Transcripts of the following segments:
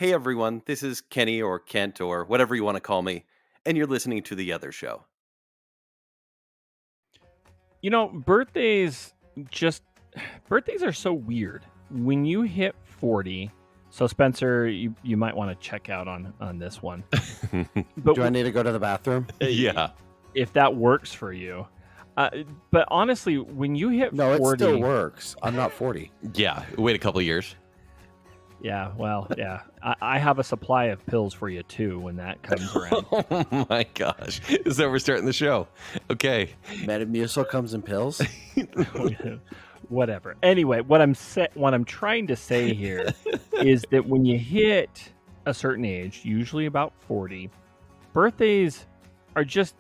Hey everyone, this is Kenny or Kent or whatever you want to call me, and you're listening to The Other Show. Birthdays just birthdays are so weird. When you hit 40, so Spencer, you might want to check out on this one. But Do I need to go to the bathroom? Yeah. if that works for you. But honestly, when you hit No, 40, it still works. I'm not 40. Yeah, wait a couple of years. yeah, well, yeah, I have a supply of pills for you too when that comes around. Oh my gosh. So we're starting the show. Okay. Metamucil comes in pills. Whatever. Anyway, what I'm trying to say here is that when you hit a certain age, usually about 40, birthdays are just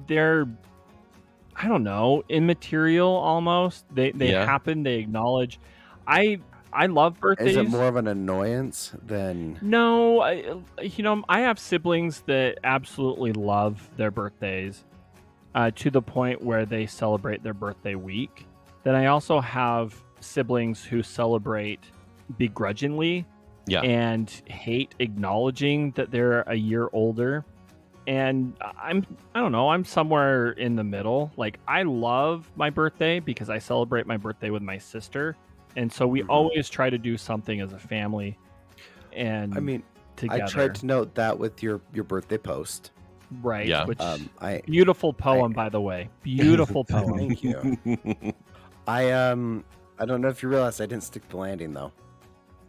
they're I don't know, immaterial almost. They Yeah. happen, they acknowledge. I love birthdays. Is it more of an annoyance than... No, I have siblings that absolutely love their birthdays to the point where they celebrate their birthday week. Then I also have siblings who celebrate begrudgingly Yeah. and hate acknowledging that they're a year older. And I don't know, I'm somewhere in the middle. Like, I love my birthday because I celebrate my birthday with my sister. And so we always try to do something as a family. And I mean, together. I tried to note that with your birthday post. Right. Yeah. Which Beautiful poem, by the way. Beautiful poem. Thank you. I don't know if you realize I didn't stick the landing though.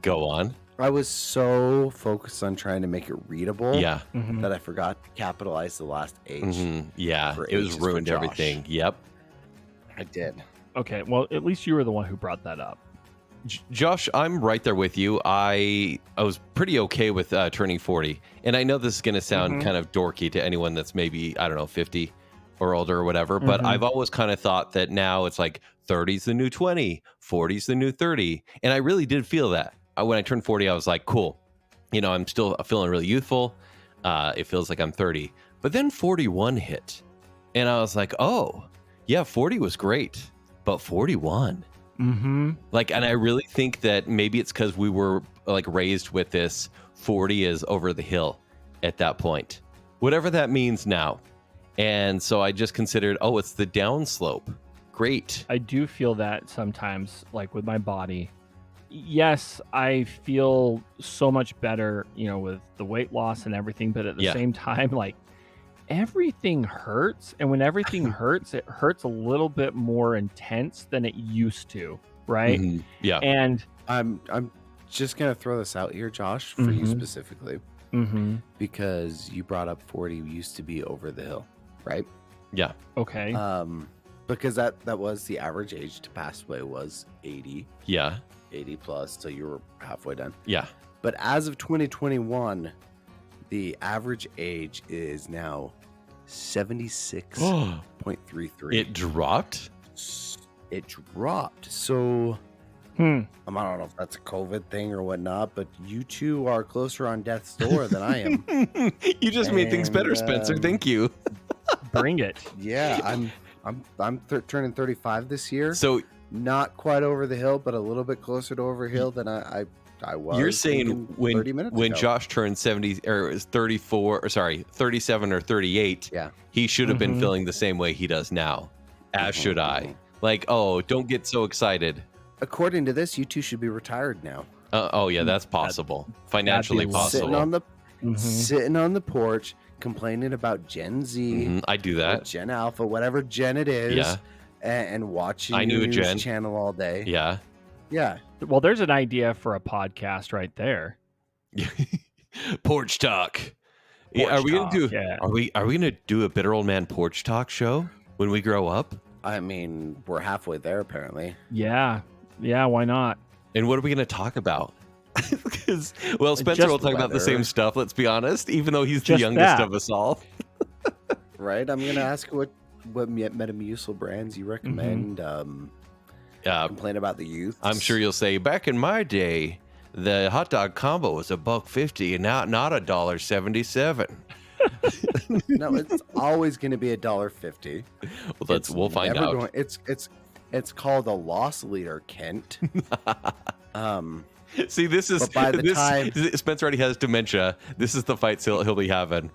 Go on. I was so focused on trying to make it readable Yeah. Mhm. that I forgot to capitalize the last H. Yeah. For It was H is for ruined Josh. everything. Yep. I did. Okay, well, at least you were the one who brought that up. Josh, I'm right there with you. I was pretty okay with turning 40. And I know this is going to sound kind of dorky to anyone that's maybe, I don't know, 50 or older or whatever. But I've always kind of thought that now it's like 30's the new 20, 40's the new 30. And I really did feel that. When I turned 40, I was like, cool. I'm still feeling really youthful. It feels like I'm 30. But then 41 hit. And I was like, oh, yeah, 40 was great. But 41... Mm-hmm. and I really think that maybe it's because we were raised with this 40 is over the hill at that point, whatever that means now. And so I just considered, oh, it's the downslope. Great. I do feel that sometimes, like with my body. Yes, I feel so much better, with the weight loss and everything. But at the same time, everything hurts, and when everything hurts, it hurts a little bit more intense than it used to, right? Yeah. And I'm just gonna throw this out here, Josh, for you specifically, because you brought up 40 used to be over the hill, right? Yeah. Okay. Because that was the average age to pass away was 80. Yeah. 80 plus, so you were halfway done. Yeah. But as of 2021, the average age is now 76.33. It dropped? It dropped. So I don't know if that's a COVID thing or whatnot, but you two are closer on death's door than I am. You just made things better, Spencer. Thank you. Bring it. Yeah, I'm turning 35 this year. So not quite over the hill, but a little bit closer to over hill than I was. you're saying 30 minutes when ago. Josh turned 70 or 34 or 37 or 38, he should have been feeling the same way he does now, as should I. Don't get so excited. According to this, you two should be retired now. Oh yeah, that's possible. Financially possible. Sitting on the porch, complaining about Gen Z. I do that. Gen Alpha, whatever Gen it is. Yeah. And watching I knew your a news Gen. channel all day. Yeah. Yeah. Well, there's an idea for a podcast right there. Porch talk. Porch are we talk, gonna do? yeah. Are we gonna do a bitter old man porch talk show when we grow up? I mean, we're halfway there apparently. Yeah, why not? And what are we gonna talk about? Because Spencer Just will talk about the same weather. stuff. Let's be honest. Even though he's the Just youngest that. of us all. Right? I'm gonna ask what Metamucil brands you recommend. Complain about the youth. I'm sure you'll say, back in my day, the hot dog combo was $1.50 and now not $1.77. No, it's always gonna be $1.50. Well, we'll find out. It's called a loss leader, Kent. See, this is But by the time Spencer already has dementia. This is the fights he'll be having.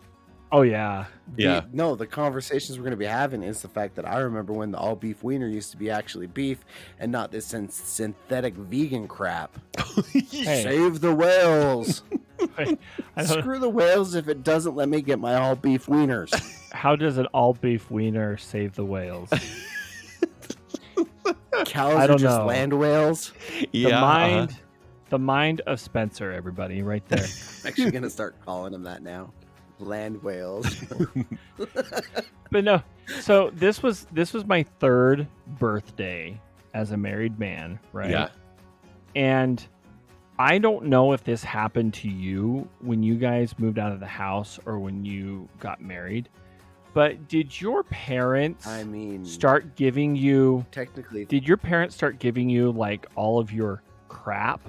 Oh yeah. The conversations we're going to be having is the fact that I remember when the all beef wiener used to be actually beef and not this synthetic vegan crap. Hey. Save the whales. Wait, Screw the whales if it doesn't let me get my all beef wieners. How does an all beef wiener save the whales? Cows I are don't just know. land whales. Yeah. The mind of Spencer, everybody, right there. I'm actually going to start calling them that now. Land whales. But no, so this was my third birthday as a married man, right? Yeah. And I don't know if this happened to you when you guys moved out of the house or when you got married, but did your parents start giving you technically did your parents start giving you like all of your crap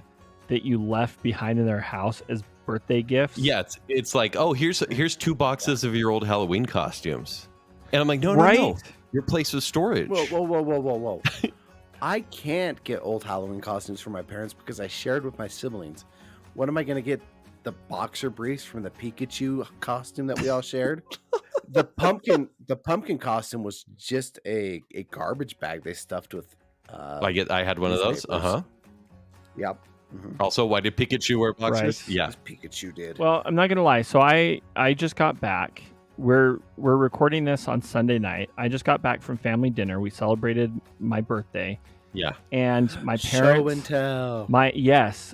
that you left behind in their house as birthday gifts? Yeah, it's like, oh, here's 2 boxes of your old Halloween costumes. And I'm like, no, right? no. Your place was storage. Whoa. I can't get old Halloween costumes for my parents because I shared with my siblings. What am I going to get? The boxer briefs from the Pikachu costume that we all shared? The pumpkin costume was just a garbage bag they stuffed with. I had one of those. Uh-huh. Yep. Mm-hmm. Also, why did Pikachu wear boxers? Right. Yeah. Pikachu did. Well, I'm not going to lie. So I just got back. We're recording this on Sunday night. I just got back from family dinner. We celebrated my birthday. Yeah. And my parents. Show and tell.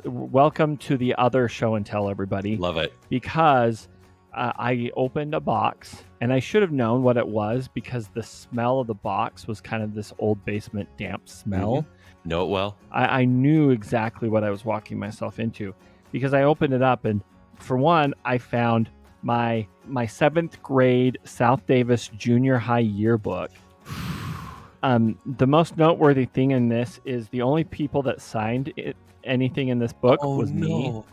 Welcome to the other show and tell, everybody. Love it. Because I opened a box and I should have known what it was because the smell of the box was kind of this old basement damp smell. Mm-hmm. Know it well. I knew exactly what I was walking myself into because I opened it up and for one, I found my 7th grade South Davis Junior High yearbook. The most noteworthy thing in this is the only people that signed anything in this book was me.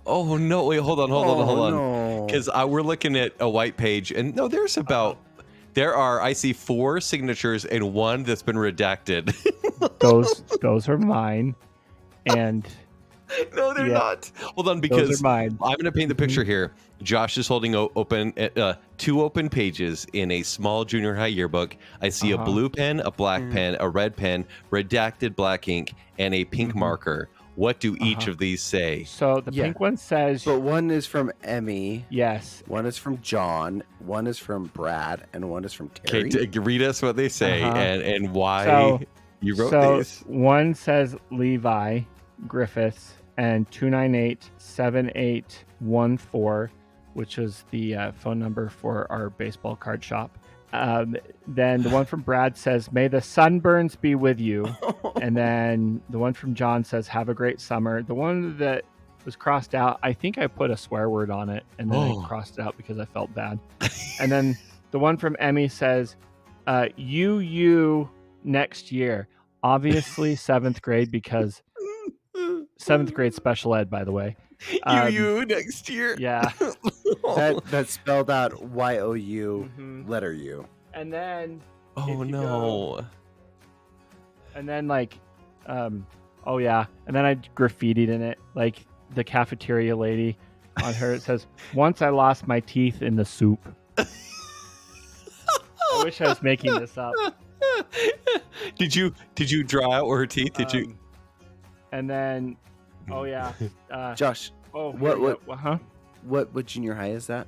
Oh no! Wait, hold on. Because we're looking at a white page, and no, I see 4 signatures and 1 that's been redacted. Those are mine, and no, they're not. Hold on, because those are mine. I'm going to paint the picture here. Josh is holding open 2 open pages in a small junior high yearbook. I see a blue pen, a black pen, a red pen, redacted black ink, and a pink marker. What do each of these say? So the pink one says... But one is from Emmy. Yes. One is from John. One is from Brad. And one is from Terry. Okay, read us what they say and why you wrote these. One says Levi Griffiths and 298-7814, which is the phone number for our baseball card shop. Then the one from Brad says, "May the sunburns be with you." And then the one from John says, "Have a great summer." The one that was crossed out, I think I put a swear word on it and then I crossed it out because I felt bad. And then the one from Emmy says, you next year. Obviously 7th grade because 7th grade special ed, by the way. You next year. Yeah. That spelled out YOU letter U. And then and then and then I graffitied in it like the cafeteria lady on her. It says, "Once I lost my teeth in the soup." I wish I was making this up. Did you draw out her teeth? Did you? And then Josh, what junior high is that?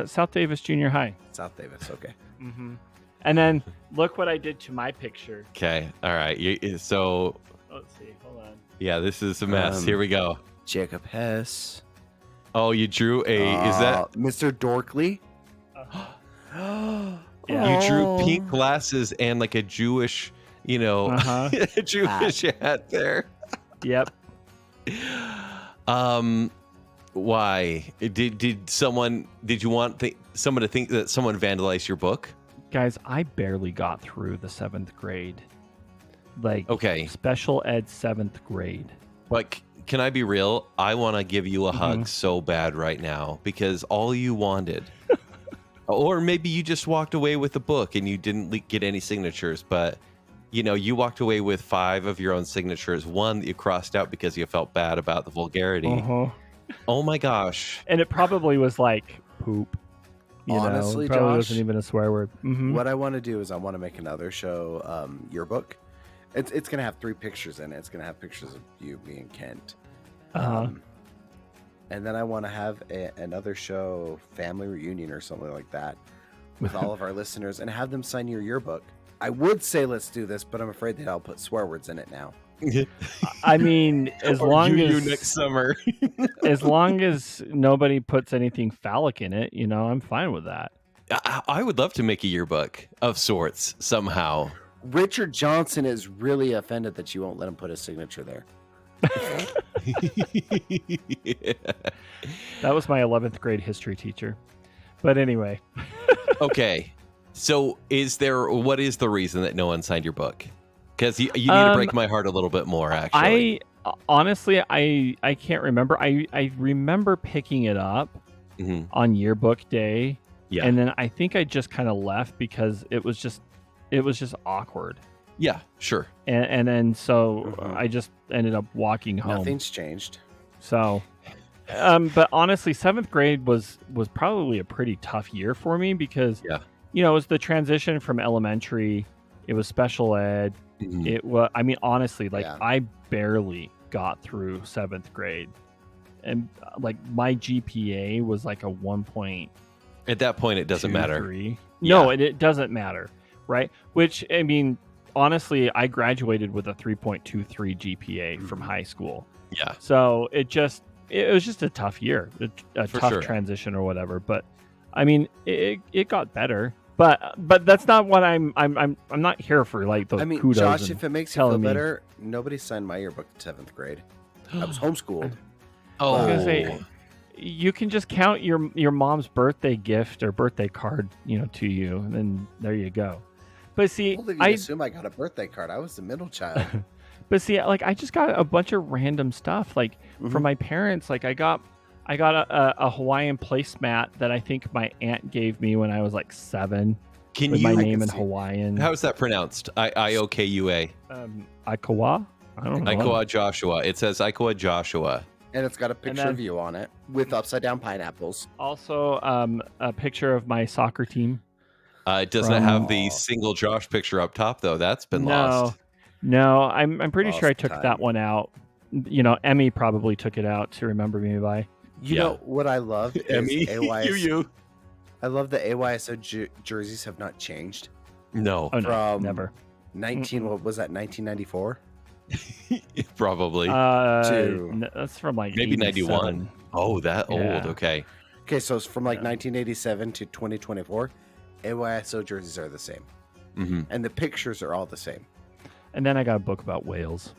South Davis Junior High. South Davis, okay. Mm-hmm. And then look what I did to my picture. Okay, all right. So let's see. Hold on. Yeah, this is a mess. Here we go. Jacob Hess. Oh, you drew is that Mr. Dorkley? Yeah. You drew pink glasses and like a Jewish, a Jewish hat there. Yep. Why did you want someone to think that someone vandalized your book? Guys, I barely got through the 7th grade. Okay. Special ed 7th grade. But can I be real? I want to give you a hug so bad right now because all you wanted, or maybe you just walked away with the book and you didn't get any signatures, but you walked away with 5 of your own signatures. 1 that you crossed out because you felt bad about the vulgarity. Oh my gosh. And it probably was like poop. Honestly, it probably Josh, wasn't even a swear word. What I want to do is I want to make another show, yearbook. It's going to have 3 pictures in it. It's going to have pictures of you, me, and Kent. And then I want to have another show, family reunion or something like that, with all of our listeners and have them sign your yearbook. I would say let's do this, but I'm afraid that I'll put swear words in it now. I mean, as long as next summer, as long as nobody puts anything phallic in it, I'm fine with that. I would love to make a yearbook of sorts somehow. Richard Johnson is really offended that you won't let him put his signature there. Yeah. That was my 11th grade history teacher. But anyway. Okay. So what is the reason that no one signed your book? Because you need to break my heart a little bit more, actually. Honestly, I can't remember. I remember picking it up on yearbook day. Yeah. And then I think I just kind of left because it was just awkward. Yeah, sure. And then so I just ended up walking home. Nothing's changed. So, but honestly, 7th grade was probably a pretty tough year for me because, it was the transition from elementary. It was special ed. It was, honestly, I barely got through 7th grade. And my GPA was like a 1 point. At that point, it doesn't matter. No, it doesn't matter. Right. Which, honestly, I graduated with a 3.23 GPA from high school. Yeah. So it was just a tough year, a tough transition or whatever. But it got better. But that's not what I'm not here for. Like those kudos. Josh, if it makes you feel better, nobody signed my yearbook in 7th grade. I was homeschooled. I was gonna say, you can just count your mom's birthday gift or birthday card, to you, and then there you go. But see, I assume I got a birthday card. I was the middle child. But see, I just got a bunch of random stuff. From my parents, I got a Hawaiian placemat that I think my aunt gave me when I was 7. With my name in Hawaiian. How is that pronounced? Iokua. Ikawa? I don't know. Ikawa Joshua. It says Ikawa Joshua. And it's got a picture of you on it with upside down pineapples. Also, a picture of my soccer team. It doesn't have the single Josh picture up top, though. That's been lost. No, I'm pretty sure I took that one out. Emmy probably took it out to remember me by. You know what I love is Emmy, AYSO. I love the AYSO jerseys have not changed. No. Oh, no, never. What was that, 1994? Probably. That's from maybe 91. Oh, that old. Okay. Okay, so it's from 1987 to 2024. AYSO jerseys are the same. And the pictures are all the same. And then I got a book about whales.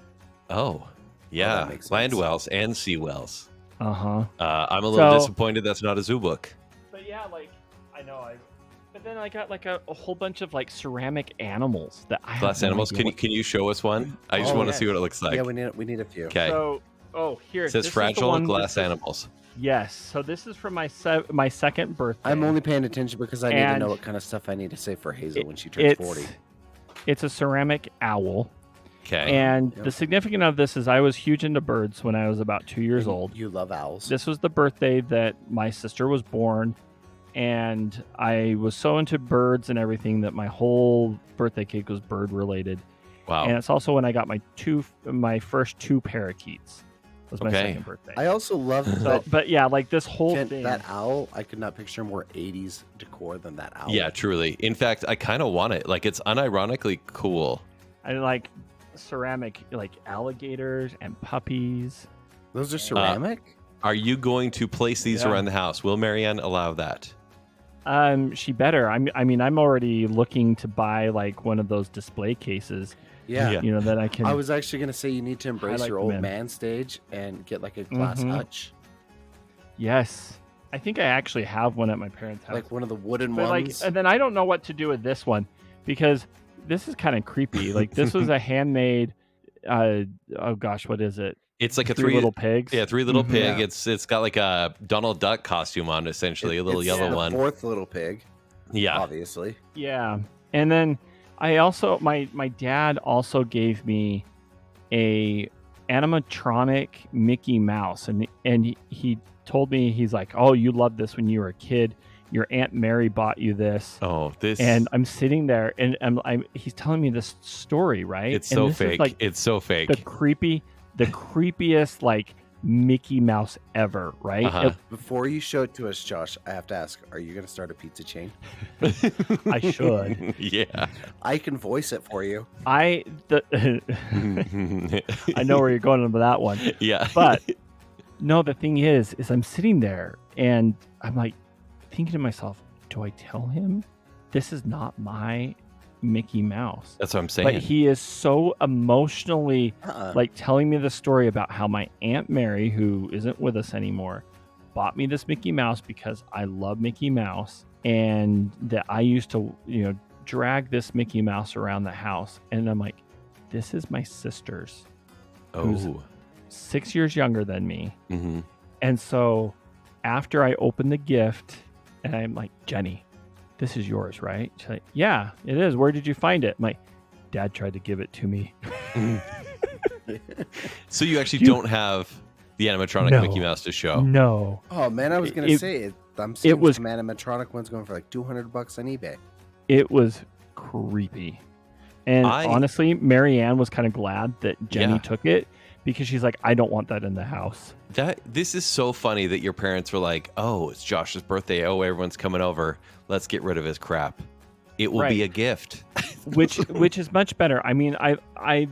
Oh, yeah. Land whales and sea whales. I'm a little disappointed that's not a zoo book. But yeah, I know. But then I got a whole bunch of ceramic animals that I glass animals. Can you show us one? I just want to see what it looks like. Yeah, we need a few. Okay. So here it says fragile glass animals. Yes. So this is from my 2nd birthday. I'm only paying attention because I need to know what kind of stuff I need to say for Hazel when she turns 40. It's a ceramic owl. Okay. And the significance of this is I was huge into birds when I was about 2 years old. You love owls. This was the birthday that my sister was born. And I was so into birds and everything that my whole birthday cake was bird related. Wow. And it's also when I got my first 2 parakeets. It was my 2nd birthday. I also love that. But yeah, this whole thing. That owl, I could not picture more 80s decor than that owl. Yeah, truly. In fact, I kind of want it. It's unironically cool. I like ceramic alligators and puppies. Those are ceramic? Are you going to place these around the house? Will Marianne allow that? She better. I'm already looking to buy one of those display cases. Yeah. That I can. I was actually going to say you need to embrace your old man stage and get a glass hutch. Yes. I think I actually have one at my parents' house. One of the wooden ones. And then I don't know what to do with this one because this is kind of creepy. This was a handmade. Oh gosh, what is it? It's like a 3 little pigs. Yeah, 3 little pig. Yeah. It's got a Donald Duck costume on, essentially, a little yellow one. 4th little pig. Yeah, obviously. Yeah, and then I also my dad also gave me a animatronic Mickey Mouse, and he told me, he's like, "Oh, you loved this when you were a kid. Your Aunt Mary bought you this." Oh, this. And I'm sitting there, and he's telling me this story, right? It's and so this fake. Is like it's so fake. the creepiest like Mickey Mouse ever, right? Before you show it to us, Josh, I have to ask, are you going to start a pizza chain? I should. Yeah. I can voice it for you. I know where you're going with that one. Yeah. But no, the thing is I'm sitting there and I'm like thinking to myself, do I tell him this is not my Mickey Mouse? That's what I'm saying. But he is so emotionally like telling me the story about how my Aunt Mary, who isn't with us anymore, bought me this Mickey Mouse because I love Mickey Mouse, and that I used to, drag this Mickey Mouse around the house. And I'm like, this is my sister's, who's 6 years younger than me. Mm-hmm. And so after I opened the gift, and I'm like, Jenny, this is yours, right? She's like, yeah, it is. Where did you find it? I'm like, Dad tried to give it to me. So you actually don't have the animatronic Mickey Mouse to show? No. Oh man, I was gonna say I'm seeing some animatronic ones going for like $200 on eBay. It was creepy, and honestly, Marianne was kind of glad that Jenny took it, because she's like, I don't want that in the house. This is so funny that your parents were like, oh, it's Josh's birthday. Oh, everyone's coming over. Let's get rid of his crap. It will be a gift. which is much better. I mean, I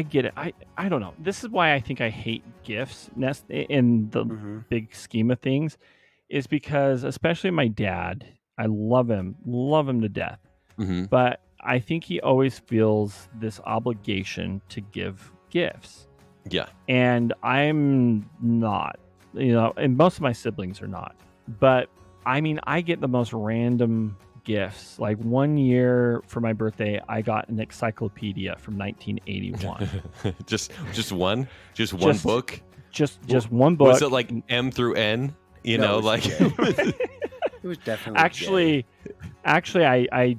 get it. I don't know. This is why I think I hate gifts in the big scheme of things, is because especially my dad, I love him to death. Mm-hmm. But I think he always feels this obligation to give gifts. Yeah. And I'm not, and most of my siblings are not. But I mean, I get the most random gifts. Like one year for my birthday, I got an encyclopedia from 1981. just one? Just one book? Just one book. Was it like M through N? It was definitely actually I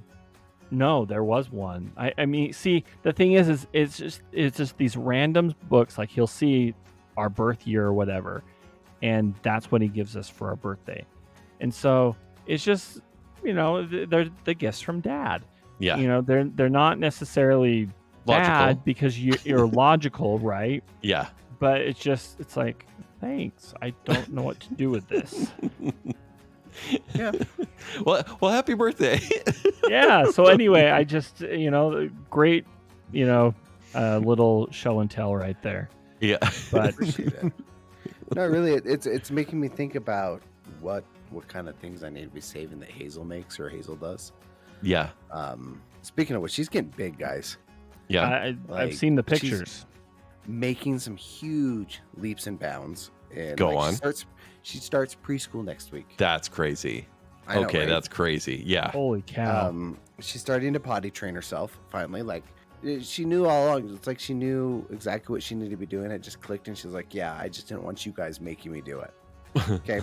no, there was one. I mean, see, the thing is it's just these random books. Like he'll see our birth year or whatever, and that's what he gives us for our birthday. And so it's just, they're the gifts from Dad. Yeah. They're not necessarily bad because you're logical, right? Yeah. But it's like, thanks. I don't know what to do with this. Yeah. Well, happy birthday. Yeah. So anyway, I just, great, little show and tell right there. Yeah. But appreciate it. No, really, it's making me think about what kind of things I need to be saving that Hazel makes or Hazel does. Yeah. Speaking of which, she's getting big, guys. Yeah. I've seen the pictures. Making some huge leaps and bounds. And Go on. She starts preschool next week. That's crazy. I know, okay, right? That's crazy. Yeah. Holy cow. She's starting to potty train herself finally. Like she knew all along. It's like she knew exactly what she needed to be doing. It just clicked, and she was like, "Yeah, I just didn't want you guys making me do it." Okay.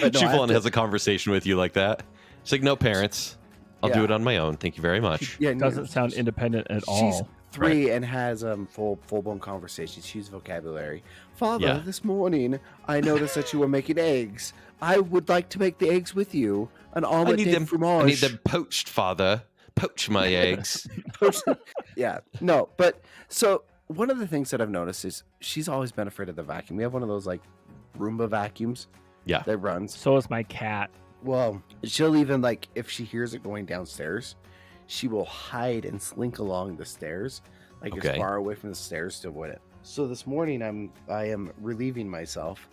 But she full on has a conversation with you like that. She's like, "No, parents, I'll do it on my own. Thank you very much." Doesn't sound independent at all. She's 3 and has full blown conversations. She uses vocabulary. Father, this morning I noticed that you were making eggs. I would like to make the eggs with you. An omelet de fromage. I need them poached, Father. Poach my eggs. Yeah. No, but so one of the things that I've noticed is she's always been afraid of the vacuum. We have one of those like Roomba vacuums. Yeah. That runs. So is my cat. Well, she'll even like if she hears it going downstairs, she will hide and slink along the stairs, like as far away from the stairs to avoid it. So this morning I am relieving myself,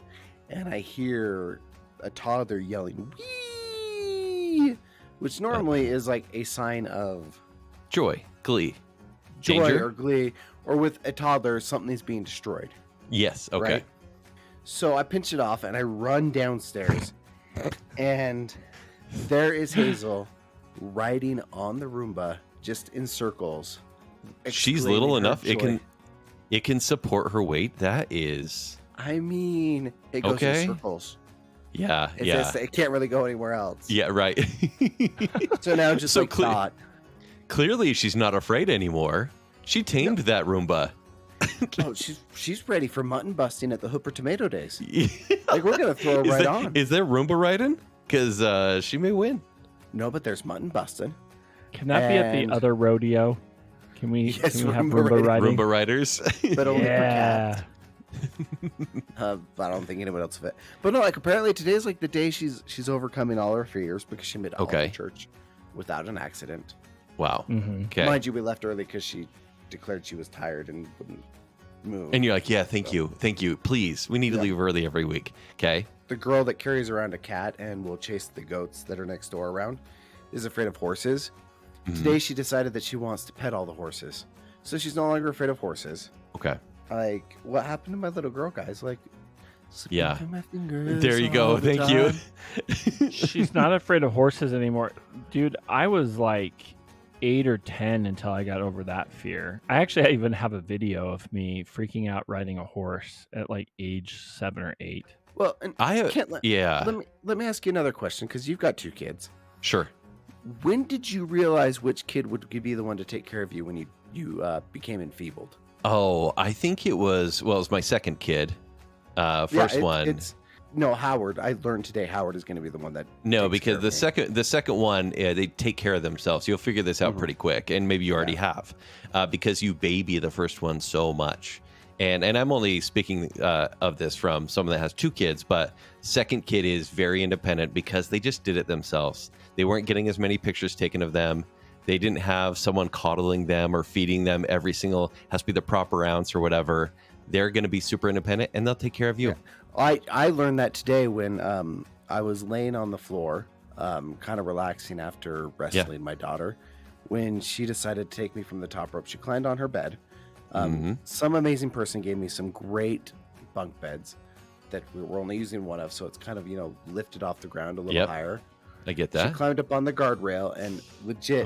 and I hear a toddler yelling, "Wee!" which normally is like a sign of joy, glee, danger, or glee, or with a toddler something's being destroyed. Yes. Okay. Right? So I pinch it off and I run downstairs, and there is Hazel riding on the Roomba just in circles. She's little enough it can support her weight. That is, I mean, it goes in circles. Yeah. It can't really go anywhere else. Yeah, right. So now just Clearly, she's not afraid anymore. She tamed that Roomba. Oh, she's ready for mutton busting at the Hooper Tomato Days. Like, we're gonna throw her on. Is there Roomba riding? Because she may win. No, but there's mutton busting. Can that be at the other rodeo? Can we have Roomba riding? Roomba riders. But only for cats. I don't think anyone else will fit. But no, like apparently today's like the day she's overcoming all her fears because she made it all to church without an accident. Wow. Mm-hmm. Okay. Mind you, we left early because she declared she was tired and wouldn't move. And you're like, yeah, thank you. Please, we need to leave early every week. Okay. The girl that carries around a cat and will chase the goats that are next door around is afraid of horses. Mm-hmm. Today she decided that she wants to pet all the horses. So she's no longer afraid of horses. Okay. Like, what happened to my little girl, guys? Like, yeah. my fingers there you go. Thank you. She's not afraid of horses anymore. Dude, I was like 8 or 10 until I got over that fear. I actually even have a video of me freaking out riding a horse at like age 7 or 8. Well, and let me ask you another question because you've got 2 kids. Sure. When did you realize which kid would be the one to take care of you when you became enfeebled? Oh, I think it was my second kid. First one. No, Howard. I learned today Howard is going to be the one that. No, because the second one, they take care of themselves. You'll figure this out pretty quick, and maybe you already have, because you baby the first one so much. And I'm only speaking of this from someone that has 2 kids, but second kid is very independent because they just did it themselves. They weren't getting as many pictures taken of them. They didn't have someone coddling them or feeding them every single, has to be the proper ounce or whatever. They're going to be super independent and they'll take care of you. Yeah. I learned that today when I was laying on the floor, kind of relaxing after wrestling my daughter. When she decided to take me from the top rope, she climbed on her bed. Some amazing person gave me some great bunk beds that we're only using one of, so it's kind of, lifted off the ground a little higher. I get that. She climbed up on the guardrail and legit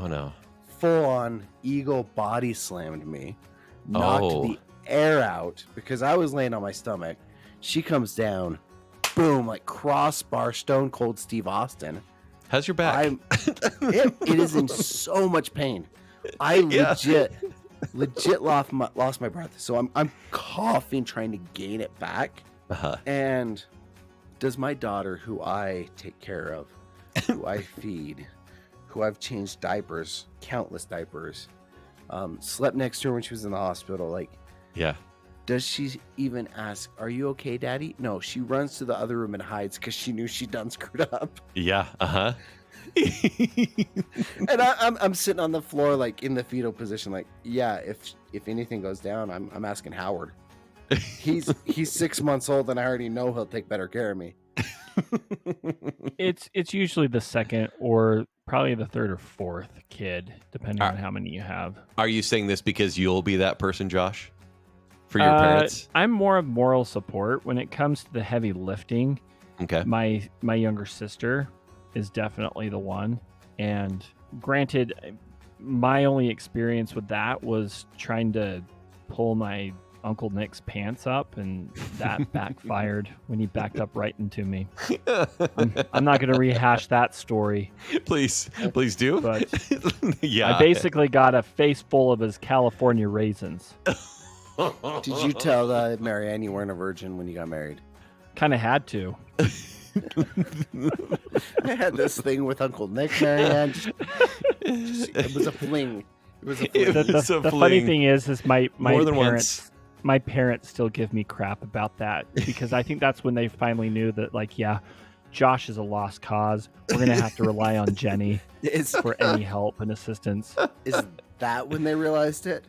full on eagle body slammed me, knocked the air out because I was laying on my stomach. She comes down, boom, like crossbar Stone Cold Steve Austin. How's your back? It is in so much pain. I legit lost my breath. So I'm coughing, trying to gain it back. And does my daughter, who I take care of, who I feed, who I've changed diapers, countless diapers, slept next to her when she was in the hospital, like, does she even ask, "Are you okay, Daddy?" No, she runs to the other room and hides because she knew she done screwed up. Yeah. And I'm sitting on the floor, like in the fetal position, like, if anything goes down, I'm asking Howard. He's 6 months old, and I already know he'll take better care of me. It's usually the second or probably the third or fourth kid, depending on how many you have. Are you saying this because you'll be that person, Josh, for your parents? I'm more of moral support when it comes to the heavy lifting. Okay. My younger sister is definitely the one. And granted, my only experience with that was trying to pull my Uncle Nick's pants up, and that backfired when he backed up right into me. I'm not going to rehash that story. Please do. But I basically got a face full of his California raisins. Did you tell Marianne you weren't a virgin when you got married? Kind of had to. I had this thing with Uncle Nick, Marianne. It was a fling. The funny thing is my parents. My parents still give me crap about that because I think that's when they finally knew that, like, Josh is a lost cause. We're going to have to rely on Jenny for any help and assistance. Is that when they realized it?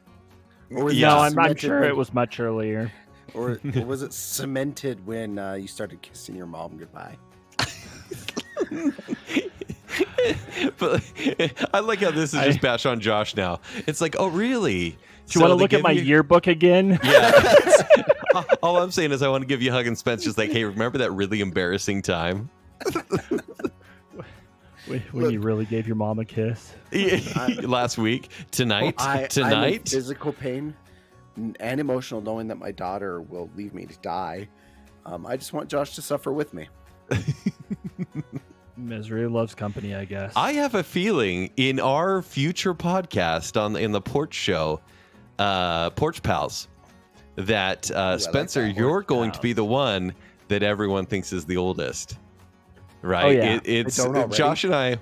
Or no, I'm sure it was much earlier. Or was it cemented when you started kissing your mom goodbye? But I like how this is just bash on Josh now. It's like, oh, really? Do you want to look at my yearbook again? Yeah. All I'm saying is I want to give you a hug and Spence just like, hey, remember that really embarrassing time? When you really gave your mom a kiss? Last week? Tonight? I'm in physical pain and emotional knowing that my daughter will leave me to die. I just want Josh to suffer with me. Misery loves company, I guess. I have a feeling in our future podcast in the Porch Show, Porch Pals, that Spencer, like that. you're going to be the one that everyone thinks is the oldest, right? Oh, yeah. It's Josh and I.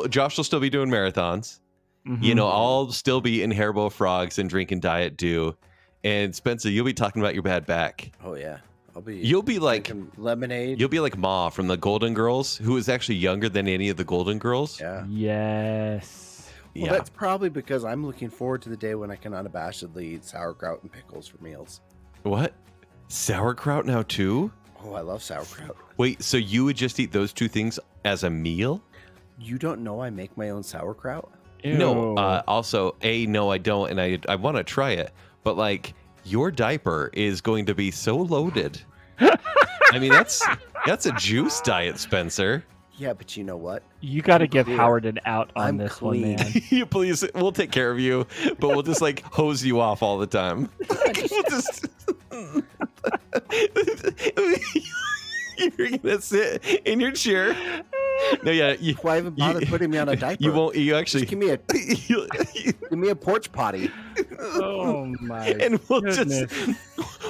Josh will still be doing marathons. Mm-hmm. I'll still be eating Haribo frogs and drinking Diet Dew, and Spencer, you'll be talking about your bad back. Oh yeah. You'll be like lemonade. You'll be like Ma from the Golden Girls, who is actually younger than any of the Golden Girls. Yeah. Yes. Well, that's probably because I'm looking forward to the day when I can unabashedly eat sauerkraut and pickles for meals. What? Sauerkraut now too? Oh, I love sauerkraut. Wait, so you would just eat those two things as a meal? You don't know I make my own sauerkraut? Ew. No. Also, no, I don't, and I want to try it, but like your diaper is going to be so loaded. I mean, that's a juice diet, Spencer. Yeah, but you know what? You got to give clear. Howard an out on I'm this clean. one, man. Please, we'll take care of you, but we'll just like hose you off all the time. We'll just... You're gonna sit in your chair. No, yeah. Why even bother putting me on a diaper? You won't. You actually just give me a porch potty. Oh my! And we'll goodness.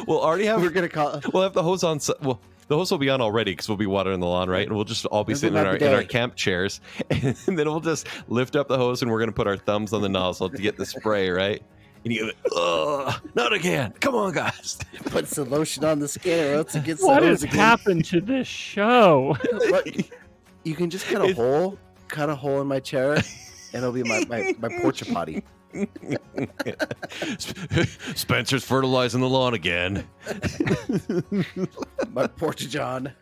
we'll already have. We're gonna call. We'll have the hose on. Well, the hose will be on already because we'll be watering the lawn, right? And we'll just all be sitting in our camp chairs, and then we'll just lift up the hose, and we're gonna put our thumbs on the nozzle to get the spray, right? And you go, not again. Come on, guys. Put some lotion on the skin, or else it gets. What has happened to this show? Look, you can just cut a hole in my chair, and it'll be my porch potty. Spencer's fertilizing the lawn again. My porch John.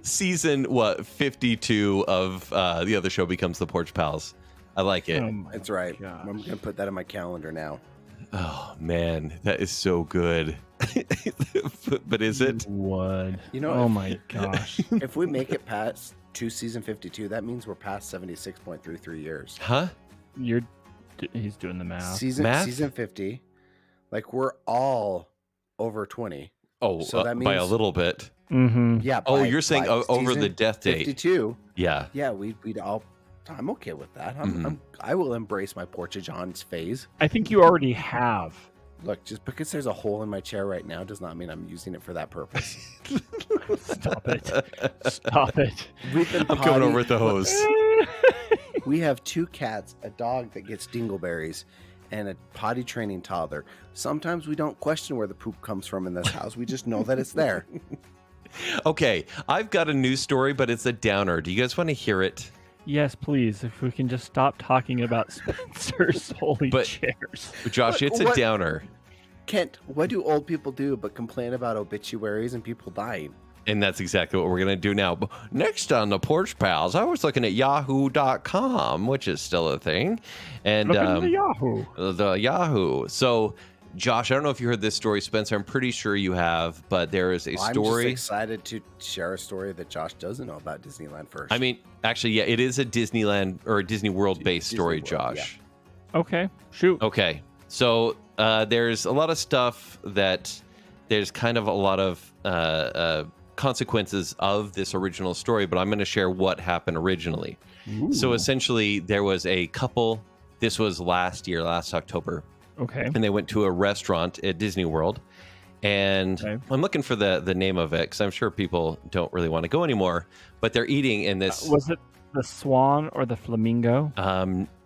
Season 52 of the other show becomes the Porch Pals. I like it. That's right. Gosh. I'm gonna put that in my calendar now. Oh man, that is so good. But is it? Would. Oh my gosh. If we make it past season 52, that means we're past 76.33 years. Huh? He's doing the math. Season 50. Like we're all over 20. Oh, so that means by a little bit. Mm-hmm. Yeah. You're saying over the death date. 52. Yeah. Yeah, we'd all. I'm okay with that. I will embrace my Porch John's phase. I think you already have. Look, just because there's a hole in my chair right now does not mean I'm using it for that purpose. Stop it. Stop it. I'm coming over with the hose. We have 2 cats, a dog that gets dingleberries, and a potty training toddler. Sometimes we don't question where the poop comes from in this house. We just know that it's there. Okay, I've got a news story, but it's a downer. Do you guys want to hear it? Yes, please. If we can just stop talking about Spencer's holy chairs. Josh, it's a downer. Kent, what do old people do but complain about obituaries and people dying? And that's exactly what we're going to do now. Next on the Porch Pals, I was looking at yahoo.com, which is still a thing. And look at the Yahoo. The Yahoo. So, Josh, I don't know if you heard this story, Spencer. I'm pretty sure you have, but there is a story. I'm just excited to share a story that Josh doesn't know about Disneyland first. I mean, actually, yeah, it is a Disneyland or a Disney World-based story, Josh. Yeah. Okay, shoot. Okay, so there's a lot of stuff that there's kind of a lot of consequences of this original story, but I'm going to share what happened originally. Ooh. So essentially, there was a couple. This was last October. Okay. And they went to a restaurant at Disney World. And I'm looking for the name of it because I'm sure people don't really want to go anymore. But they're eating in this. Was it the Swan or the Flamingo?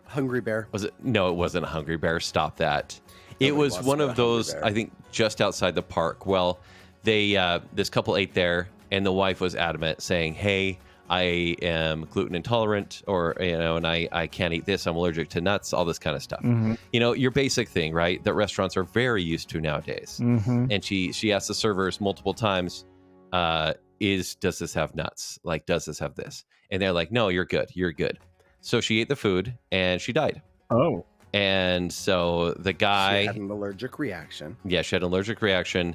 Hungry Bear. Was it? No, it wasn't a Hungry Bear. Stop that. It was one of those, I think, just outside the park. Well, this couple ate there, and the wife was adamant, saying, "Hey, I am gluten intolerant, or and I can't eat this. I'm allergic to nuts. All this kind of stuff. Mm-hmm. Your basic thing, right? That restaurants are very used to nowadays." Mm-hmm. And she asked the servers multiple times, does this have nuts? Like, does this have this? And they're like, "No, you're good. You're good." So she ate the food and she died. Oh. And so the guy... She had an allergic reaction. Yeah, she had an allergic reaction.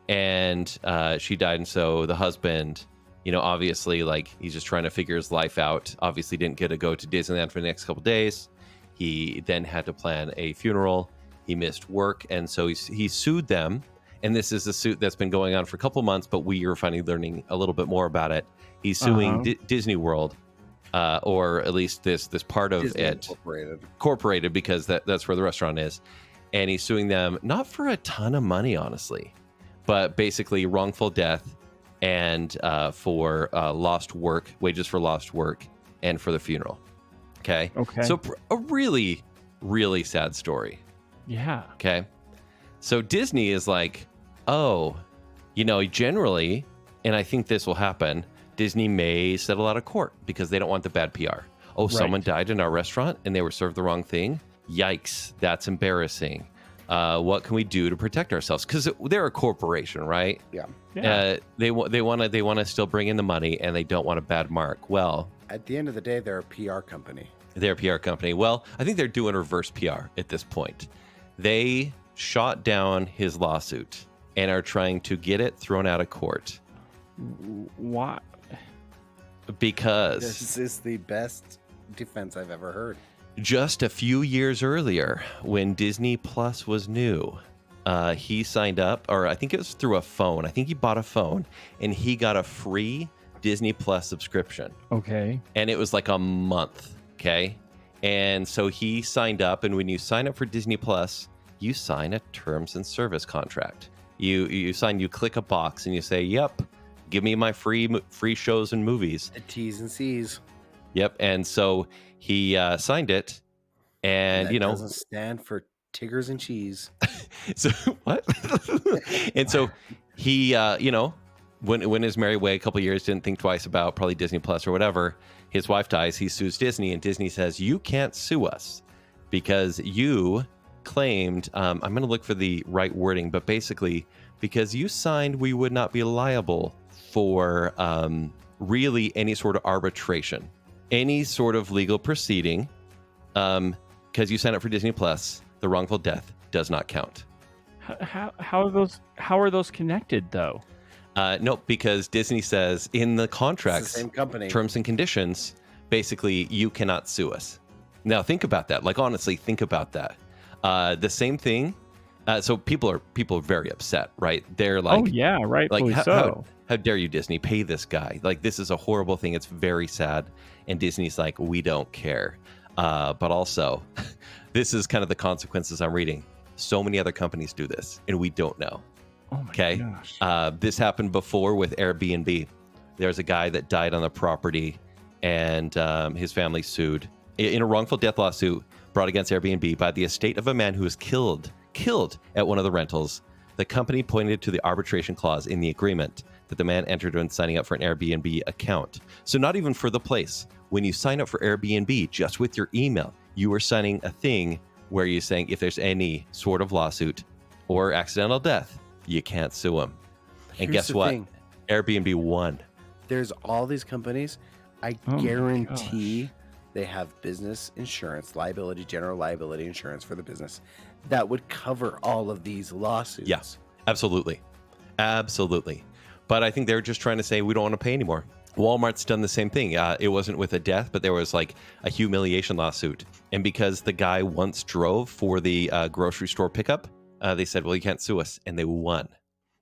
And she died. And so the husband, obviously, like, he's just trying to figure his life out. Obviously didn't get to go to Disneyland for the next couple of days. He then had to plan a funeral. He missed work. And so he sued them. and this is a suit that's been going on for a couple months, but we are finally learning a little bit more about it. He's suing Disney World, or at least this part of Disney it, Incorporated, because that's where the restaurant is, and he's suing them not for a ton of money, honestly, but basically wrongful death and for lost work, wages for lost work, and for the funeral. Okay. So a really, really sad story. Yeah. Okay. So Disney is like, oh, generally, and I think this will happen, Disney may settle out of court because they don't want the bad PR. Oh, someone died in our restaurant and they were served the wrong thing. Yikes. That's embarrassing. What can we do to protect ourselves? Because they're a corporation, right? Yeah. They want to still bring in the money, and they don't want a bad mark. Well, at the end of the day, they're a PR company. They're a PR company. Well, I think they're doing reverse PR at this point. They shot down his lawsuit and are trying to get it thrown out of court. Why? Because this is the best defense I've ever heard. Just a few years earlier, when Disney Plus was new, he signed up, or I think it was through a phone. I think he bought a phone, and he got a free Disney Plus subscription. Okay. And it was like a month. Okay. And so he signed up, and when you sign up for Disney Plus, you sign a terms and service contract. You click a box and you say, yep, give me my free shows and movies. The T's and C's. Yep. And so he signed it, and that doesn't stand for Tiggers and Cheese. So what? And so he, when his merry way a couple years, didn't think twice about probably Disney Plus or whatever. His wife dies. He sues Disney, and Disney says, you can't sue us because you claimed, I'm going to look for the right wording, but basically because you signed, we would not be liable for really any sort of arbitration, any sort of legal proceeding, because you signed up for Disney Plus. The wrongful death does not count. How are those connected though? No, because Disney says in the contracts, the same company, terms and conditions, basically you cannot sue us. Now think about that. Like honestly, think about that. The same thing. So people are very upset, right? They're like, oh yeah, rightfully so. How dare you, Disney? Pay this guy. Like this is a horrible thing. It's very sad. And Disney's like, we don't care. But also, this is kind of the consequences I'm reading. So many other companies do this, and we don't know. Oh my gosh. This happened before with Airbnb. There's a guy that died on the property, and his family sued in a wrongful death lawsuit brought against Airbnb by the estate of a man who was killed at one of the rentals. The company pointed to the arbitration clause in the agreement that the man entered when signing up for an Airbnb account. So not even for the place. When you sign up for Airbnb, just with your email, you are signing a thing where you're saying if there's any sort of lawsuit or accidental death, you can't sue them. And guess what? Thing. Airbnb won. There's all these companies. I guarantee they have business insurance, general liability insurance for the business that would cover all of these lawsuits. Yes, absolutely. Absolutely. But I think they're just trying to say we don't want to pay anymore. Walmart's done the same thing. It wasn't with a death, but there was like a humiliation lawsuit. And because the guy once drove for the grocery store pickup, they said, well, you can't sue us. And they won.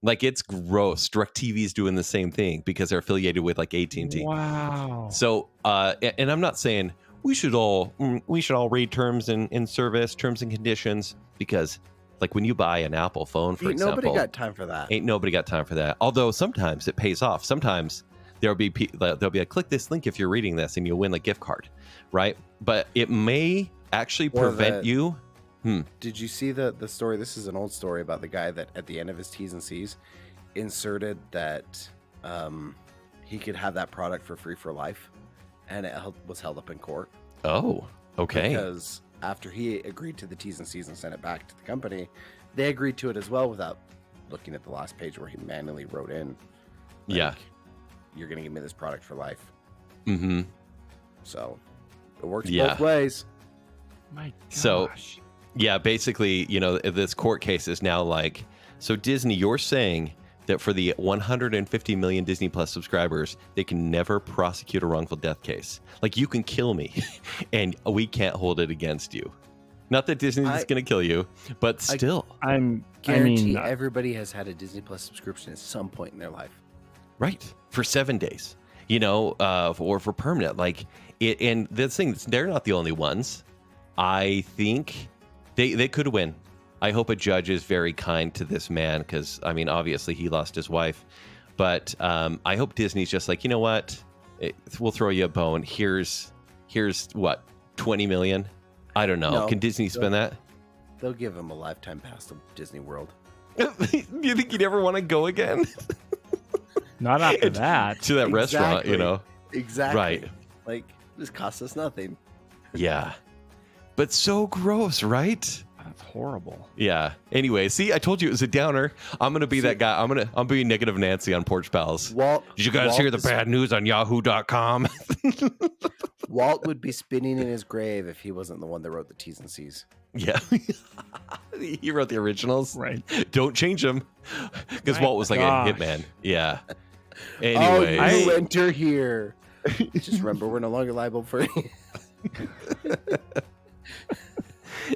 Like, it's gross. DirecTV's doing the same thing because they're affiliated with like AT&T. Wow. So, and I'm not saying we should all read terms and service, terms and conditions, because like when you buy an Apple phone, for example, nobody got time for that. Ain't nobody got time for that. Although sometimes it pays off. Sometimes there'll be a click this link if you're reading this and you'll win a gift card, right? But it may actually prevent you. Did you see the story? This is an old story about the guy that at the end of his T's and C's inserted that he could have that product for free for life, and it was held up in court. Oh, okay. Because after he agreed to the T's and C's and sent it back to the company, they agreed to it as well without looking at the last page where he manually wrote in, like, you're going to give me this product for life. Mm-hmm. So it works both ways. My gosh. So, yeah, basically, this court case is now like, so Disney, you're saying that for the 150 million Disney Plus subscribers, they can never prosecute a wrongful death case. Like, you can kill me and we can't hold it against you. Not that Disney's going to kill you, but still. I guarantee everybody has had a Disney Plus subscription at some point in their life. Right. For 7 days, or for permanent. Like it, and the thing, they're not the only ones. I think they could win. I hope a judge is very kind to this man because, I mean, obviously he lost his wife. But I hope Disney's just like, you know what? We'll throw you a bone. Here's what, 20 million? I don't know. No, can Disney spend that? They'll give him a lifetime pass to Disney World. You think he'd ever want to go again? Not after that. To that restaurant, Exactly. Right. Like, this costs us nothing. Yeah. But so gross, right? That's horrible. Yeah. Anyway, see, I told you it was a downer. I'm gonna be that guy. I'm being negative Nancy on Porch Pals. Did you guys hear the bad news on Yahoo.com? Walt would be spinning in his grave if he wasn't the one that wrote the T's and C's. Yeah. He wrote the originals. Right. Don't change them. Because Walt was like a hitman. Yeah. Anyway. Oh, you enter here. Just remember, we're no longer liable for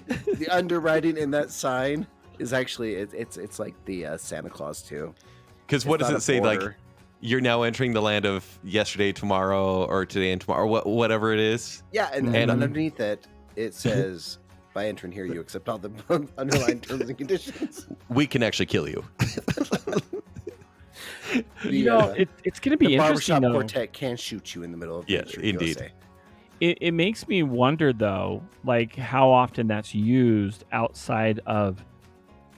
the underwriting in that sign is actually it's like the Santa Claus too. Because what does it say? Like, you're now entering the land of yesterday, tomorrow, or today and tomorrow, whatever it is. Yeah, and underneath it says, by entering here, you accept all the underlying terms and conditions. We can actually kill you. It's going to be interesting. Barbershop quartet can shoot you in the middle of the yes, indeed. It makes me wonder though, like how often that's used outside of,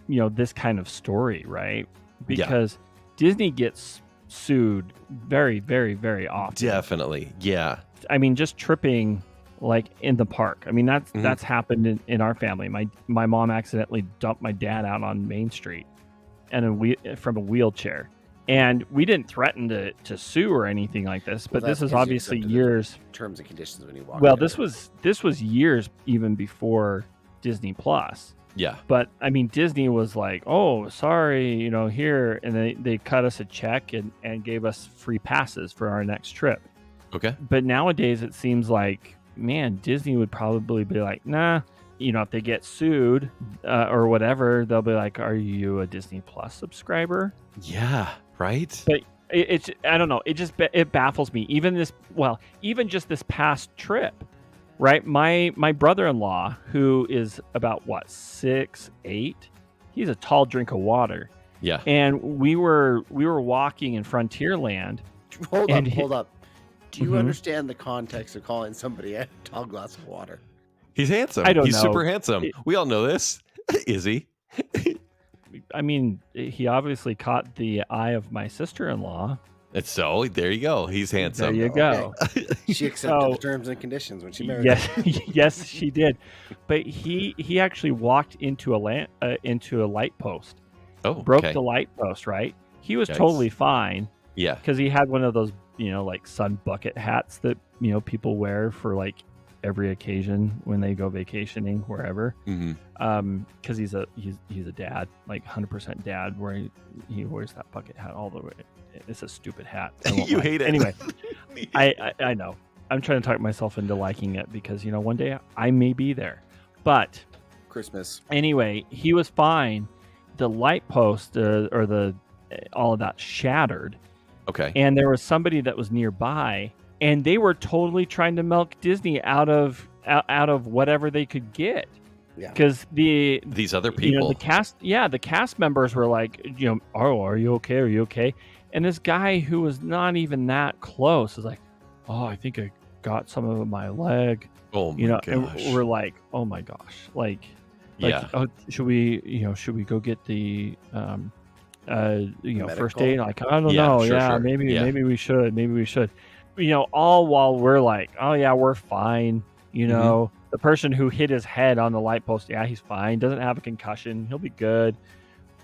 this kind of story, right? Because Disney gets sued very, very, very often. Definitely, yeah. I mean, just tripping like in the park. I mean, that's happened in our family. My mom accidentally dumped my dad out on Main Street, and from a wheelchair. And we didn't threaten to sue or anything like this, but this is obviously years. Terms and conditions when you walk. Well, this was years even before Disney Plus. Yeah. But I mean, Disney was like, "Oh, sorry, here," and they cut us a check and gave us free passes for our next trip. Okay. But nowadays, it seems like, man, Disney would probably be like, "Nah." If they get sued or whatever, they'll be like, "Are you a Disney Plus subscriber?" Yeah. Right. But I don't know. It baffles me. Even just this past trip, right? My brother-in-law, who is about 6'8", he's a tall drink of water. Yeah. And we were walking in Frontierland. Hold up. Do you understand the context of calling somebody a tall glass of water? He's handsome. I don't know. He's super handsome. We all know this. Is he? I mean, he obviously caught the eye of my sister-in-law. So there you go. He's handsome. There you go. Okay. She accepted the terms and conditions when she married him. Yes, she did. But he actually walked into a light post. Oh, broke the light post. Right. He was totally fine. Yeah. Because he had one of those, like sun bucket hats that people wear for like every occasion when they go vacationing wherever. Because he's a dad, like 100% dad, where he wears that bucket hat all the way. It's a stupid hat. You hate it anyway. I know. I'm trying to talk myself into liking it because one day I may be there. But Christmas. Anyway, he was fine. The light post or all of that shattered. Okay. And there was somebody that was nearby. And they were totally trying to milk Disney out of whatever they could get. Yeah. Because these other people, the cast members were like, oh, are you okay? Are you okay? And this guy who was not even that close is like, oh, I think I got some of my leg. Oh my gosh. And we're like, oh my gosh, yeah. Oh, should we go get the first aid? Like, I don't know. Sure. Maybe we should. All while we're like, oh yeah, we're fine. The person who hit his head on the light post, yeah, he's fine. Doesn't have a concussion. He'll be good.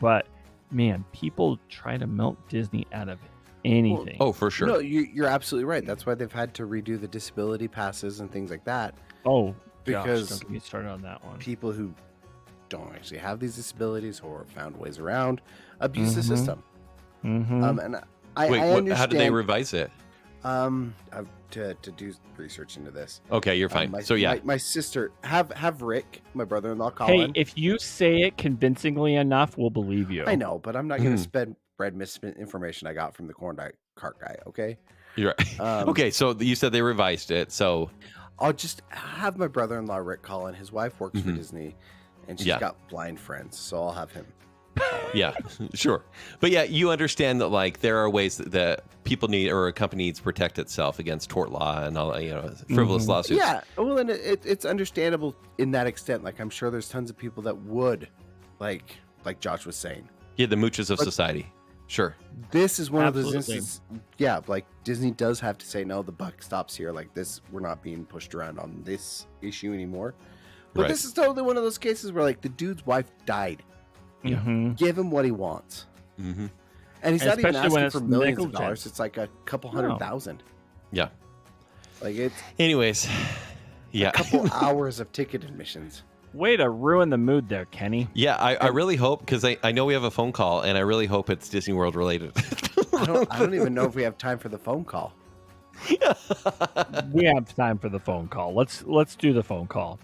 But man, people try to milk Disney out of anything. Oh, for sure. No, you're absolutely right. That's why they've had to redo the disability passes and things like that. Oh, because don't get me started on that one. People who don't actually have these disabilities or found ways around abuse the system. Mm-hmm. And I Wait, understand. how did they revise it? I've to do research into this. Okay, you're fine. My sister have Rick, my brother-in-law, call Hey, in. if you say it convincingly enough, we'll believe you. I know, but I'm not going to spread misinformation I got from the corn cart guy. Okay. You're right. Okay, so you said they revised it, so I'll just have my brother-in-law Rick call in. His wife works for Disney, and she's got blind friends, so I'll have him. Yeah, sure. But yeah, you understand that like there are ways that people need or a company needs to protect itself against tort law and all, frivolous lawsuits. Yeah, well, and it's understandable in that extent. Like I'm sure there's tons of people that would, like Josh was saying. Yeah, the mooches of society. Sure. This is one of those instances. Yeah, like Disney does have to say no. The buck stops here. Like this, we're not being pushed around on this issue anymore. But this is totally one of those cases where like the dude's wife died. Give him what he wants. And he's not even asking for millions of dollars. It's like a couple $100,000. Yeah. Like it's. Anyways, yeah. A couple hours of ticket admissions. Way to ruin the mood there, Kenny. Yeah, I really hope, because I know we have a phone call, and I really hope it's Disney World related. I don't even know if we have time for the phone call. We have time for the phone call. Let's do the phone call.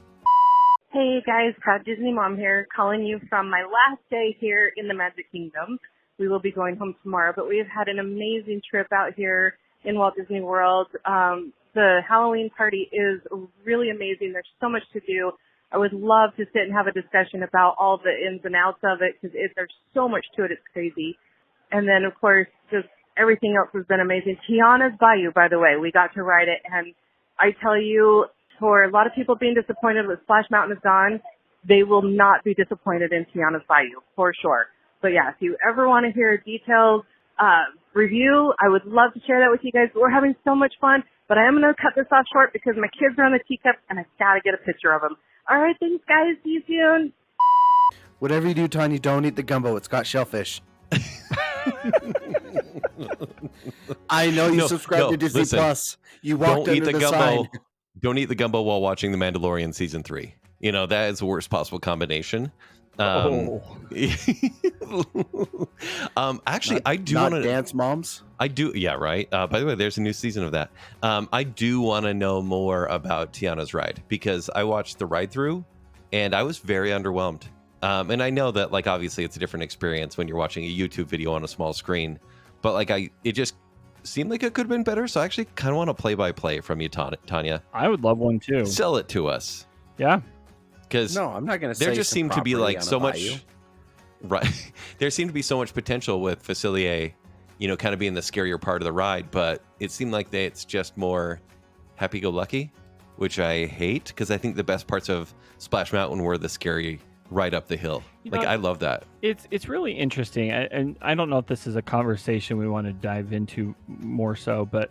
Hey guys, Proud Disney Mom here, calling you from my last day here in the Magic Kingdom. We will be going home tomorrow, but we have had an amazing trip out here in Walt Disney World. The Halloween party is really amazing. There's so much to do. I would love to sit and have a discussion about all the ins and outs of it because there's so much to it. It's crazy. And then, of course, just everything else has been amazing. Tiana's Bayou, by the way, we got to ride it. And I tell you, for a lot of people being disappointed with Splash Mountain is gone, they will not be disappointed in Tiana's Bayou, for sure. But yeah, if you ever want to hear a detailed review, I would love to share that with you guys. We're having so much fun, but I am going to cut this off short because my kids are on the teacups and I got to get a picture of them. All right, thanks, guys. See you soon. Whatever you do, Tanya, don't eat the gumbo. It's got shellfish. I know you subscribe to Disney Plus. You walked under the sign. Don't eat the gumbo while watching The Mandalorian Season 3. That is the worst possible combination. Actually, I do want to dance moms. I do. Yeah, right. By the way, there's a new season of that. I do want to know more about Tiana's ride because I watched the ride through and I was very underwhelmed. And I know that like, obviously it's a different experience when you're watching a YouTube video on a small screen, but like it just seemed like it could have been better. So I actually kind of want a play-by-play from you, Tanya. I would love one too. Sell it to us. Yeah. Because no, I'm not going to say there just seemed to be like so much, right? There seemed to be so much potential with Facilier, kind of being the scarier part of the ride, but it seemed like it's just more happy-go-lucky, which I hate because I think the best parts of Splash Mountain were the scary ride up the hill. I love that. It's really interesting, and I don't know if this is a conversation we want to dive into more so, but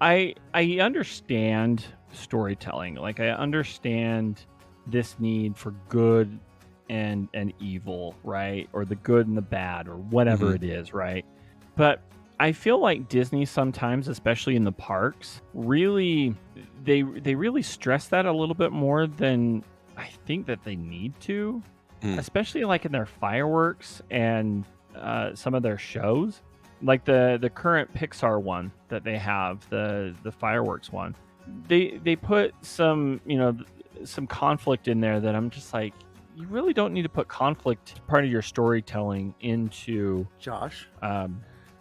I understand storytelling. Like I understand this need for good and evil, right? Or the good and the bad, or whatever it is, right? But I feel like Disney sometimes, especially in the parks, really they really stress that a little bit more than I think that they need to, especially like in their fireworks and some of their shows, like the current Pixar one that they have, the fireworks one. They put some some conflict in there that I'm just like, you really don't need to put conflict part of your storytelling into Josh,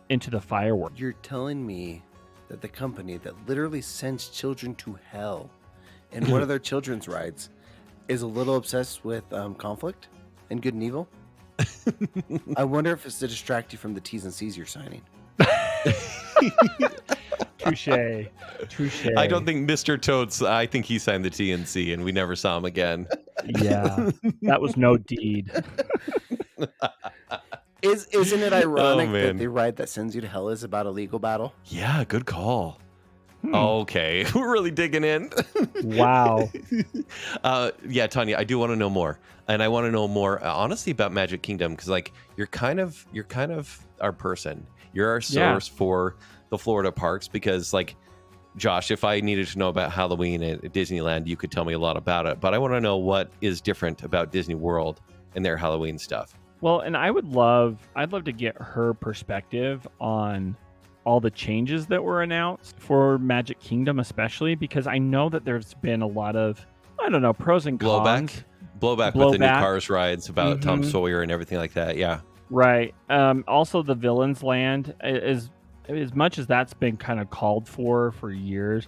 into the fireworks. You're telling me that the company that literally sends children to hell in one of their children's rides is a little obsessed with conflict and good and evil? I wonder if it's to distract you from the T's and C's you're signing. Touche. I don't think Mr. Toads, I think he signed the TNC and we never saw him again. Yeah, that was no deed. Isn't it ironic that the ride that sends you to hell is about a legal battle? Yeah, good call. Okay, we're really digging in. Wow. Yeah, Tanya, I do want to know more, and I want to know more, honestly, about Magic Kingdom because, like, you're kind of our person. You're our source for the Florida parks because, like, Josh, if I needed to know about Halloween at Disneyland, you could tell me a lot about it. But I want to know what is different about Disney World and their Halloween stuff. Well, and I'd love to get her perspective on all the changes that were announced for Magic Kingdom, especially because I know that there's been a lot of, I don't know, pros and cons. Blowback with the new Cars rides about Tom Sawyer and everything like that. Yeah. Right. Also, the Villains Land is, as much as that's been kind of called for years,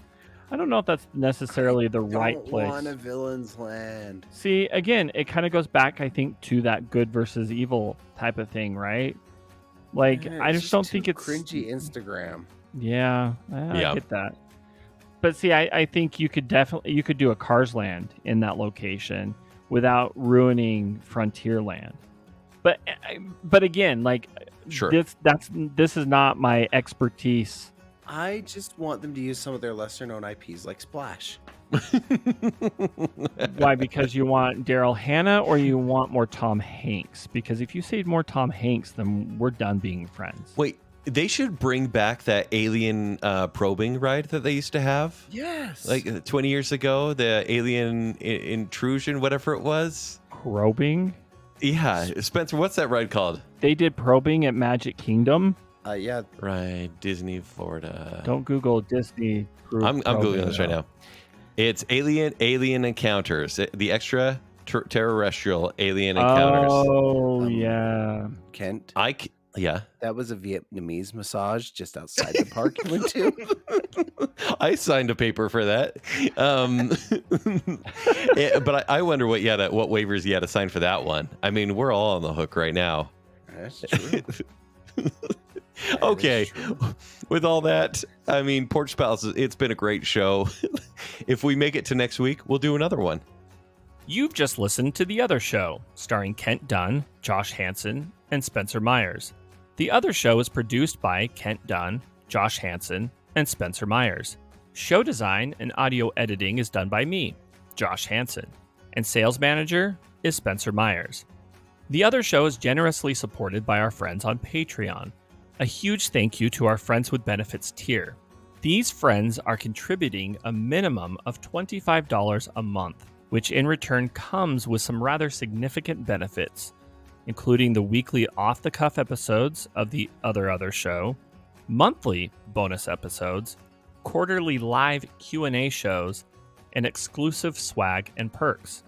I don't know if that's necessarily the right place. I want a Villains Land. See, again, it kind of goes back, I think, to that good versus evil type of thing, right? Like, Man, I just don't think it's cringy Instagram. Yeah, I get that. But see, I think you could do a Cars Land in that location without ruining Frontierland. But again, like, sure, this is not my expertise. I just want them to use some of their lesser known IPs like Splash. Why? Because you want Daryl Hannah or you want more Tom Hanks? Because if you say more Tom Hanks, then we're done being friends. Wait, they should bring back that alien probing ride that they used to have. Yes. Like 20 years ago, the alien intrusion, whatever it was. Probing? Yeah. Spencer, what's that ride called? They did probing at Magic Kingdom. Yeah. Right. Disney, Florida. Don't Google Disney. I'm Googling this right now. It's alien encounters. The extra terrestrial alien encounters. Oh, yeah. Kent. Yeah. That was a Vietnamese massage just outside the park you went to. I signed a paper for that. But I wonder what waivers you had to sign for that one. I mean, we're all on the hook right now. That's true. Okay. With all that, I mean, Porch Pals, it's been a great show. If we make it to next week, we'll do another one. You've just listened to The Other Show, starring Kent Dunn, Josh Hansen, and Spencer Myers. The Other Show is produced by Kent Dunn, Josh Hansen, and Spencer Myers. Show design and audio editing is done by me, Josh Hansen, and sales manager is Spencer Myers. The Other Show is generously supported by our friends on Patreon. A huge thank you to our Friends with Benefits tier. These friends are contributing a minimum of $25 a month, which in return comes with some rather significant benefits, including the weekly off-the-cuff episodes of The Other Show, monthly bonus episodes, quarterly live Q&A shows, and exclusive swag and perks.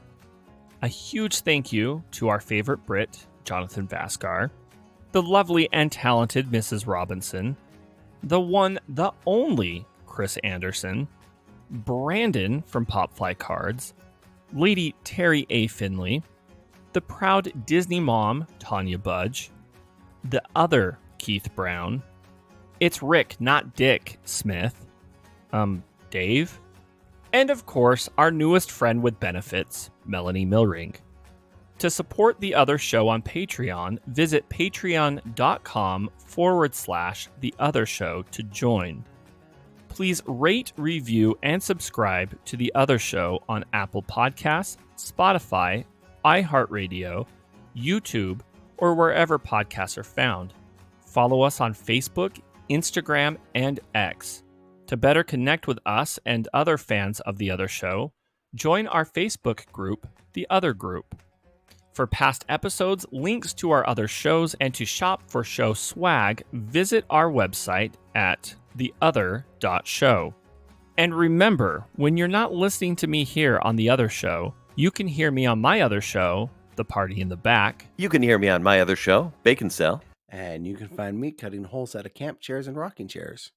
A huge thank you to our favorite Brit, Jonathan Vaskar, the lovely and talented Mrs. Robinson, the one, the only Chris Anderson, Brandon from Popfly Cards, Lady Terry A. Finley, the proud Disney mom, Tanya Budge, the other Keith Brown, It's Rick, Not Dick Smith, Dave, and of course, our newest friend with benefits, Melanie Milring. To support The Other Show on Patreon, visit patreon.com/The Other Show to join. Please rate, review, and subscribe to The Other Show on Apple Podcasts, Spotify, iHeartRadio, YouTube, or wherever podcasts are found. Follow us on Facebook, Instagram, and X. To better connect with us and other fans of The Other Show, join our Facebook group, The Other Group. For past episodes, links to our other shows, and to shop for show swag, visit our website at theother.show. And remember, when you're not listening to me here on The Other Show, you can hear me on my other show, The Party in the Back. You can hear me on my other show, Bacon Cell. And you can find me cutting holes out of camp chairs and rocking chairs.